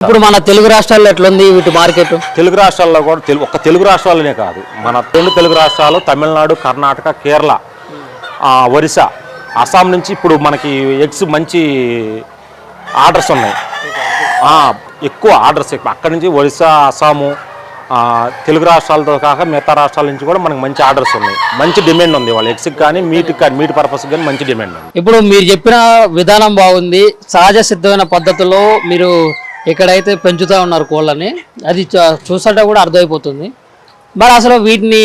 ఇప్పుడు మన తెలుగు రాష్ట్రాల్లో ఎట్లుంది వీటి మార్కెట్? తెలుగు రాష్ట్రాల్లో కూడా ఒక్క తెలుగు రాష్ట్రాలనే కాదు, మన రెండు తెలుగు రాష్ట్రాలు తమిళనాడు, కర్ణాటక, కేరళ, ఒరిస్సా, అస్సాం నుంచి ఇప్పుడు మనకి ఎగ్స్ మంచి ఆర్డర్స్ ఉన్నాయి. ఎక్కువ ఆర్డర్స్ అక్కడి నుంచి ఒరిస్సా, అస్సాము, తెలుగు రాష్ట్రాలతో కాక మిగతా రాష్ట్రాల నుంచి కూడా మనకి మంచి ఆర్డర్స్ ఉన్నాయి. మంచి డిమాండ్ ఉంది వాళ్ళ ఎగ్స్కి కానీ మీట్ పర్పస్ కానీ మంచి డిమాండ్ ఉంది. ఇప్పుడు మీరు చెప్పిన విధానం బాగుంది. సహజ సిద్ధమైన పద్ధతిలో మీరు ఎక్కడైతే పెంచుతూ ఉన్నారు కోళ్ళని, అది చూస్తుంటే కూడా అర్థమైపోతుంది. మరి అసలు వీటిని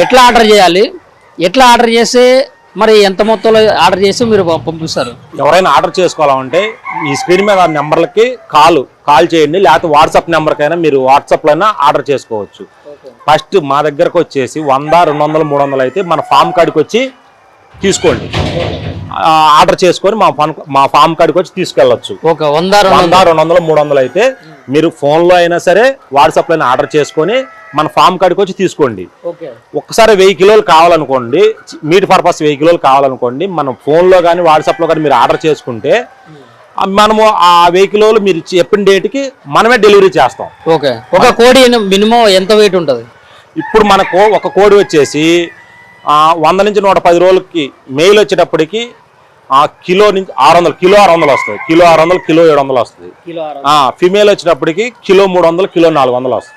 ఎట్లా ఆర్డర్ చేయాలి? ఎట్లా ఆర్డర్ చేస్తే మరి ఎంత మొత్తంలో ఆర్డర్ చేసి మీరు పంపిస్తారు? ఎవరైనా ఆర్డర్ చేసుకోవాలంటే ఈ స్క్రీన్ మీద నెంబర్లకి కాల్ చేయండి, లేకపోతే వాట్సాప్ నెంబర్కైనా మీరు వాట్సాప్లో అయినా ఆర్డర్ చేసుకోవచ్చు. ఫస్ట్ మా దగ్గరకు వచ్చేసి 100, 200, 300 అయితే మన ఫామ్ కాడికి వచ్చి తీసుకోండి. ఆర్డర్ చేసుకొని మా ఫామ్ కాడికి వచ్చి తీసుకెళ్ళచ్చు. 100, 200, 300 అయితే మీరు ఫోన్లో అయినా సరే వాట్సాప్లో అయినా ఆర్డర్ చేసుకొని మన ఫామ్ కాడికి వచ్చి తీసుకోండి. ఒక్కసారి 1000 కిలోలు కావాలనుకోండి, మీట్ పర్పస్ 1000 కిలోలు కావాలనుకోండి, మనం ఫోన్లో కానీ వాట్సాప్లో కానీ మీరు ఆర్డర్ చేసుకుంటే మనము ఆ 1000 కిలోలు మీరు చెప్పిన డేట్కి మనమే డెలివరీ చేస్తాం. ఒక కోడి మినిమం ఎంత వెయిట్ ఉంటుంది? ఇప్పుడు మనకు ఒక కోడి వచ్చేసి 100 నుంచి 110 రోజులకి మెయిల్ వచ్చేటప్పటికి కిలో నుంచి 600 వస్తుంది. కిలో 600, కిలో 700 వస్తుంది. ఫిమేల్ వచ్చేటప్పటికి కిలో 300, కిలో 400 వస్తుంది.